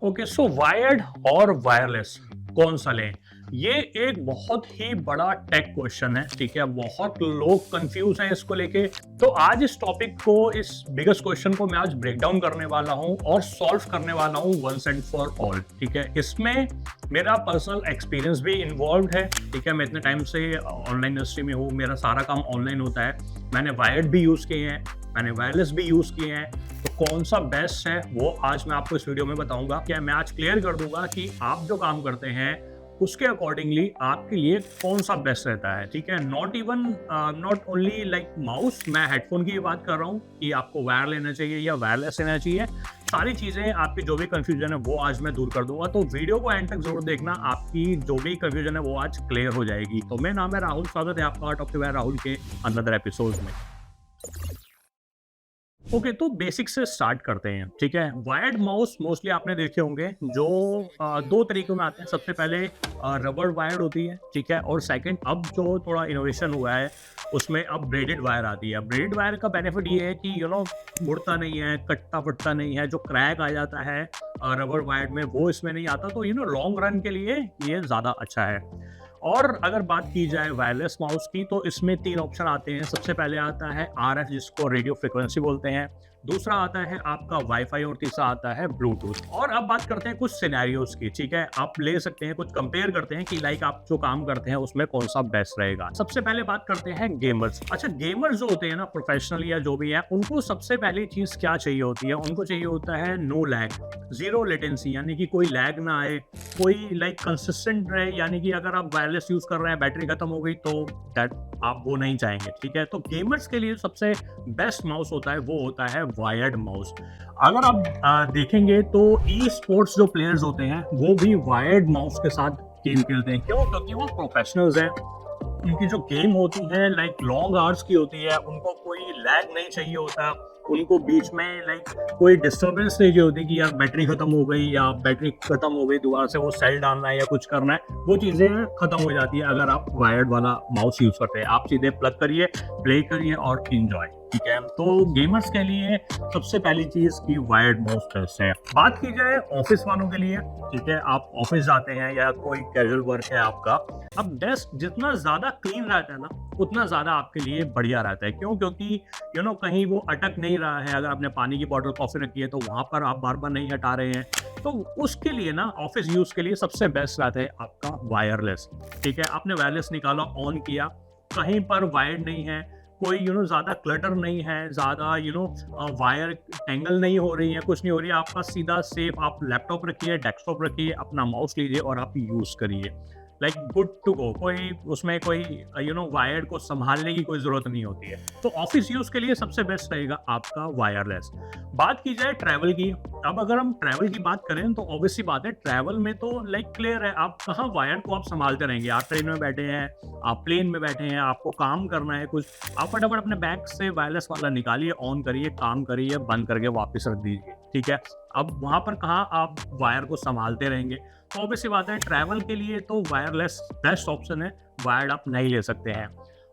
Okay, सो wired और wireless कौन सा लें? ये एक बहुत ही बड़ा टेक क्वेश्चन है, ठीक है? बहुत लोग कंफ्यूज हैं इसको लेके। तो आज इस टॉपिक को, इस बिगेस्ट क्वेश्चन को मैं आज ब्रेक डाउन करने वाला हूँ और सॉल्व करने वाला हूँ वंस एंड फॉर ऑल, ठीक है? इसमें मेरा पर्सनल एक्सपीरियंस भी इन्वॉल्व है, ठीक है? मैं इतने टाइम से ऑनलाइन इंडस्ट्री में हूँ, मेरा सारा काम ऑनलाइन होता है। मैंने वायर्ड भी यूज़ किए हैं, मैंने वायरलेस भी यूज़ किए हैं। तो कौन सा बेस्ट है वो आज मैं आपको इस वीडियो में बताऊंगा। क्या मैं आज क्लियर कर दूंगा कि आप जो काम करते हैं उसके अकॉर्डिंगली आपके लिए कौन सा बेस्ट रहता है, ठीक है? नॉट ओनली लाइक माउस, मैं हेडफोन की भी बात कर रहा हूँ कि आपको वायर लेना चाहिए या वायरलेस लेना चाहिए। सारी चीज़ें, आपकी जो भी कंफ्यूजन है वो आज मैं दूर कर दूंगा। तो वीडियो को एंड तक जरूर देखना, आपकी जो भी कंफ्यूजन है वो आज क्लियर हो जाएगी। तो मेरा नाम है राहुल, स्वागत है आपका टॉक टू वायर राहुल के अनदर एपिसोड में। ओके, तो बेसिक से स्टार्ट करते हैं, ठीक है? वायर्ड माउस मोस्टली आपने देखे होंगे, जो दो तरीकों में आते हैं। सबसे पहले रबड़ वायर्ड होती है, ठीक है? और सेकंड, अब जो थोड़ा इनोवेशन हुआ है उसमें अब ब्रेडेड वायर आती है। ब्रेडेड वायर का बेनिफिट ये है कि मुड़ता नहीं है, कटता फटता नहीं है। जो क्रैक आ जाता है रबड़ वायर्ड में वो इसमें नहीं आता। तो लॉन्ग रन के लिए ये ज़्यादा अच्छा है। और अगर बात की जाए वायरलेस माउस की, तो इसमें 3 ऑप्शन आते हैं। सबसे पहले आता है RF, जिसको रेडियो फ्रिक्वेंसी बोलते हैं। दूसरा आता है आपका वाईफाई और तीसरा आता है ब्लूटूथ। और अब बात करते हैं कुछ सिनेरियोज की, ठीक है? आप ले सकते हैं, कुछ कंपेयर करते हैं कि लाइक आप जो काम करते हैं उसमें कौन सा बेस्ट रहेगा। सबसे पहले बात करते हैं गेमर्स। अच्छा, गेमर्स जो होते हैं ना, प्रोफेशनल या जो भी है, उनको सबसे पहली चीज क्या चाहिए होती है? उनको चाहिए होता है नो लैग, जीरो लेटेंसी, यानी कि कोई लैग ना आए, कोई लाइक कंसिस्टेंट रहे। यानी कि अगर आप वायरलेस यूज कर रहे हैं, बैटरी खत्म हो गई तो दैट आप वो नहीं चाहेंगे, ठीक है? तो गेमर्स के लिए सबसे बेस्ट माउस होता है वो होता है वायर्ड माउस। अगर आप देखेंगे तो ई स्पोर्ट्स जो प्लेयर्स होते हैं वो भी वायर्ड माउस के साथ गेम खेलते हैं। क्यों? क्योंकि वो प्रोफेशनल्स हैं। उनकी जो गेम होती है लाइक लॉन्ग आवर्स की होती है, उनको कोई लैग नहीं चाहिए होता। उनको बीच में लाइक कोई डिस्टर्बेंस नहीं चाहिए होती कि यार बैटरी खत्म हो गई या बैटरी खत्म हो गई, दोबारा से वो सेल डालना है या कुछ करना है, वो चीज़ें खत्म हो जाती है अगर आप वायर्ड वाला माउस यूज़ करते हैं। आप सीधे प्लग करिए, प्ले करिए और एंजॉय, ठीक है? तो गेमर्स के लिए सबसे पहली चीज की वायर्ड माउस बेस्ट है। बात की जाए ऑफिस वालों के लिए, ठीक है? आप ऑफिस जाते हैं या कोई कैजुअल वर्क है आपका, अब डेस्क जितना ज्यादा क्लीन रहता है ना, उतना ज्यादा आपके लिए बढ़िया रहता है। क्यों? क्योंकि कहीं वो अटक नहीं रहा है। अगर आपने पानी की बॉटल कॉफी रखी है तो वहां पर आप बार बार नहीं हटा रहे हैं। तो उसके लिए ना, ऑफिस यूज के लिए सबसे बेस्ट रहता है आपका वायरलेस, ठीक है? आपने वायरलेस निकाला, ऑन किया, कहीं पर वायर्ड नहीं है, कोई ज्यादा क्लटर नहीं है, ज्यादा वायर टेंगल नहीं हो रही है, कुछ नहीं हो रही है। आपका सीधा सेफ, आप लैपटॉप रखिए, डेस्कटॉप रखिए, अपना माउस लीजिए और आप यूज करिए, लाइक गुड टू गो। कोई उसमें कोई वायर को संभालने की कोई जरूरत नहीं होती है। तो ऑफिस यूज के लिए सबसे बेस्ट रहेगा आपका वायरलेस। बात की जाए ट्रैवल की, अब अगर हम ट्रैवल की बात करें तो ऑब्वियसली बात है, ट्रैवल में तो लाइक क्लियर है, आप कहाँ वायर को आप संभालते रहेंगे। आप ट्रेन में बैठे हैं, आप प्लेन में बैठे हैं, आपको काम करना है कुछ, आप फटाफट अपने बैग से वायरलेस वाला निकालिए, ऑन करिए, काम करिए, बंद करके वापस रख दीजिए, ठीक है? अब वहां पर कहाँ आप वायर को संभालते रहेंगे? तो ऑब्वियसली बात है, ट्रैवल के लिए तो वायरलेस बेस्ट ऑप्शन है, वायर्ड आप नहीं ले सकते हैं।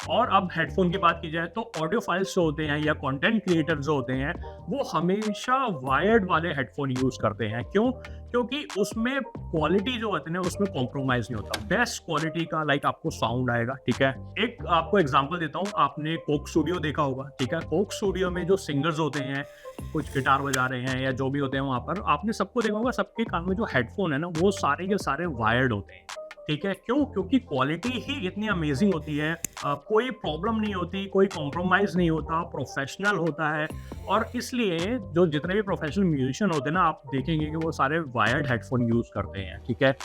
और अब हेडफोन की बात की जाए तो ऑडियो फाइल्स जो होते हैं या कंटेंट क्रिएटर जो होते हैं, वो हमेशा वायर्ड वाले हेडफोन यूज करते हैं। क्यों? क्योंकि उसमें क्वालिटी जो होती है ना, उसमें कॉम्प्रोमाइज नहीं होता, बेस्ट क्वालिटी का लाइक आपको साउंड आएगा, ठीक है? एक आपको एग्जांपल देता हूँ, आपने कोक स्टूडियो देखा होगा, ठीक है? कोक स्टूडियो में जो सिंगर्स होते हैं, कुछ गिटार बजा रहे हैं या जो भी होते हैं वहां पर, आपने सबको देखा होगा, सबके कान में जो हेडफोन है ना, वो सारे के सारे वायर्ड होते हैं, ठीक है? क्यों? क्योंकि क्वालिटी ही इतनी अमेजिंग होती है, कोई प्रॉब्लम नहीं होती, कोई कॉम्प्रोमाइज नहीं होता, प्रोफेशनल होता है। और इसलिए जो जितने भी प्रोफेशनल म्यूजिशियन होते हैं ना, आप देखेंगे कि वो सारे वायर्ड हेडफोन यूज करते हैं, ठीक है?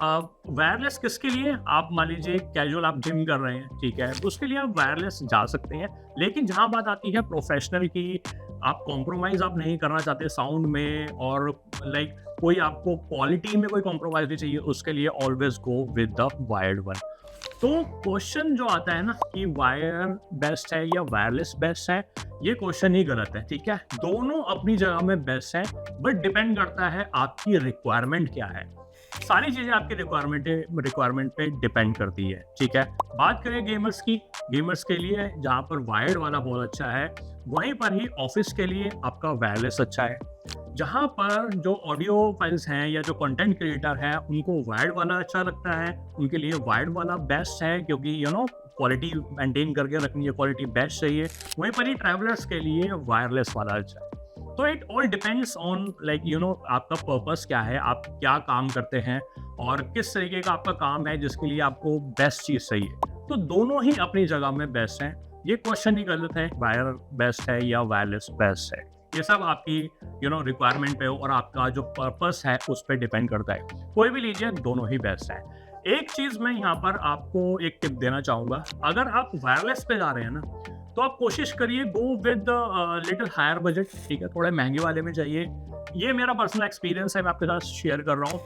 वायरलेस किसके लिए? आप मान लीजिए कैजुअल आप जिम कर रहे हैं, ठीक है? उसके लिए आप वायरलेस जा सकते हैं। लेकिन जहां बात आती है प्रोफेशनल की, आप कॉम्प्रोमाइज आप नहीं करना चाहते साउंड में, और लाइक कोई आपको क्वालिटी में कोई कॉम्प्रोमाइज नहीं चाहिए, उसके लिए always go with the wired one. तो क्वेश्चन जो आता है ना कि वायर बेस्ट है या वायरलेस बेस्ट है, ये क्वेश्चन ही गलत है, ठीक है? दोनों अपनी जगह में बेस्ट है, बट डिपेंड करता है आपकी रिक्वायरमेंट क्या है। सारी चीजें आपके रिक्वायरमेंट पे डिपेंड करती है, ठीक है? बात करें गेमर्स की, गेमर्स के लिए जहां पर वायर्ड वाला बहुत अच्छा है, वहीं पर ही ऑफिस के लिए आपका वायरलेस अच्छा है। जहाँ पर जो ऑडियो फाइल्स हैं या जो कंटेंट क्रिएटर है उनको वायर्ड वाला अच्छा लगता है, उनके लिए वायर्ड वाला बेस्ट है, क्योंकि क्वालिटी मेंटेन करके रखनी है, क्वालिटी बेस्ट चाहिए। वहीं पर ही ट्रैवलर्स के लिए वायरलेस वाला अच्छा है। तो इट ऑल डिपेंड्स ऑन आपका पर्पस क्या है, आप क्या काम करते हैं और किस तरीके का आपका काम है जिसके लिए आपको बेस्ट चीज़ चाहिए। तो दोनों ही अपनी जगह में बेस्ट हैं। ये क्वेश्चन ही गलत है वायर बेस्ट है या वायरलेस बेस्ट है। ये सब आपकी रिक्वायरमेंट पे और आपका जो पर्पस है उस पर डिपेंड करता है। कोई भी लीजिए, दोनों ही बेस्ट है। एक चीज़ मैं यहाँ पर आपको एक टिप देना चाहूँगा, अगर आप वायरलेस पे जा रहे हैं ना, तो आप कोशिश करिए go with little higher budget, ठीक है, थोड़े महंगे वाले में जाइए। ये मेरा पर्सनल एक्सपीरियंस है, मैं आपके साथ शेयर कर रहा हूँ।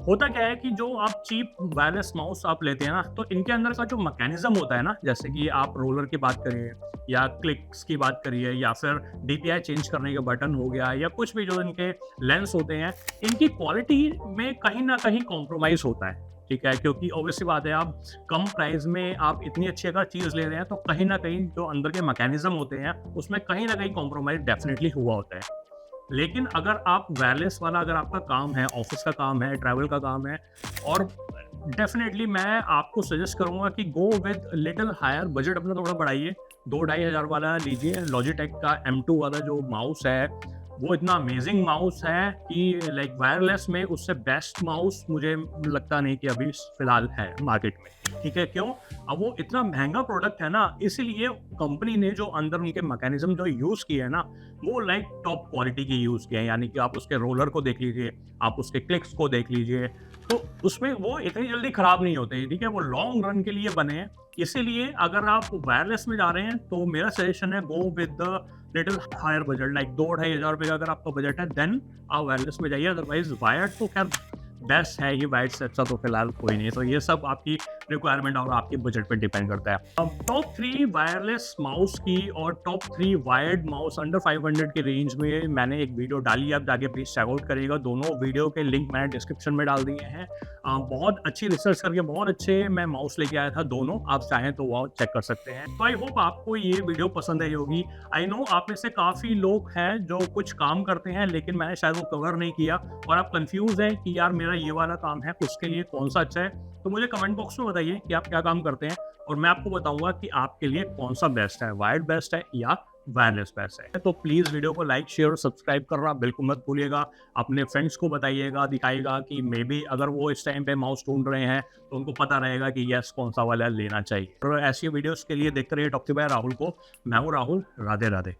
होता क्या है कि जो आप चीप वायरलेस माउस आप लेते हैं ना, तो इनके अंदर का जो मैकेनिज्म होता है ना, जैसे कि आप रोलर की बात करिए या क्लिक्स की बात करिए या फिर DPI चेंज करने का बटन हो गया या कुछ भी जो इनके लेंस होते हैं, इनकी क्वालिटी में कहीं ना कहीं कॉम्प्रोमाइज़ होता है, ठीक है, क्योंकि ऑब्वियसली बात है, आप कम प्राइस में आप इतनी अच्छी अगर चीज़ ले रहे हैं तो कहीं ना कहीं जो अंदर के मैकेनिज्म होते हैं उसमें कहीं ना कहीं कॉम्प्रोमाइज डेफिनेटली हुआ होता है। लेकिन अगर आप वायरलेस वाला, अगर आपका काम है, ऑफिस का काम है, ट्रैवल का काम है, और डेफिनेटली मैं आपको सजेस्ट करूंगा कि go with little higher budget, अपना थोड़ा बढ़ाइए, 2-2.5 हज़ार वाला लीजिए। लॉजिटेक का M2 वाला जो माउस है वो इतना अमेजिंग माउस है कि लाइक वायरलेस में उससे बेस्ट माउस मुझे लगता नहीं कि अभी फिलहाल है मार्केट में, ठीक है। क्यों? अब वो इतना महंगा प्रोडक्ट है ना, इसीलिए कंपनी ने जो अंदर उनके मैकेनिज्म जो यूज़ किए हैं ना, वो लाइक टॉप क्वालिटी के यूज़ किए हैं। यानी कि आप उसके रोलर को देख लीजिए, आप उसके क्लिक्स को देख लीजिए, तो उसमें वो इतनी जल्दी खराब नहीं होते, ठीक है, वो लॉन्ग रन के लिए बने हैं। इसीलिए अगर आप वायरलेस में जा रहे हैं तो मेरा सजेशन है go with the little higher budget, like 2-2.5 हज़ार रुपये का अगर आपका बजट है, देन आप वायरलेस में जाइए। अदरवाइज वायर्ड तो खैर बेस्ट है ही, वायर्ड से अच्छा तो फिलहाल कोई नहीं। तो ये सब आपकी रिक्वायरमेंट और आपके बजट पे डिपेंड करता है। अब टॉप 3 वायरलेस माउस की और टॉप 3 वायर्ड माउस अंडर 500 के रेंज में मैंने एक वीडियो डाली है, आप जाके प्लीज चेकआउट करिएगा। दोनों वीडियो के लिंक मैंने डिस्क्रिप्शन में डाल दिए हैं। बहुत अच्छी रिसर्च करके बहुत अच्छे मैं माउस लेके आया था दोनों, आप चाहें तो वो चेक कर सकते हैं। तो आई होप आपको ये वीडियो पसंद आई होगी। आई नो आप में से काफ़ी लोग हैं जो कुछ काम करते हैं लेकिन मैंने शायद वो कवर नहीं किया और आप कंफ्यूज हैं कि यार मेरा ये वाला काम है, उसके लिए कौन सा अच्छा है। तो मुझे कमेंट बॉक्स में बताइए कि आप क्या काम करते हैं और मैं आपको बताऊंगा कि आपके लिए कौन सा बेस्ट है, वायर्ड बेस्ट है या वायरलेस बेस्ट है। तो प्लीज़ वीडियो को लाइक, शेयर और सब्सक्राइब करना बिल्कुल मत भूलिएगा। अपने फ्रेंड्स को बताइएगा, दिखाइएगा कि मे बी अगर वो इस टाइम पे माउस ढूंढ रहे हैं तो उनको पता रहेगा कि यस कौन सा वाला लेना चाहिए। और ऐसी वीडियोस के लिए देखते रहिए टॉक टू बाय राहुल को। मैं हूँ राहुल, राधे राधे।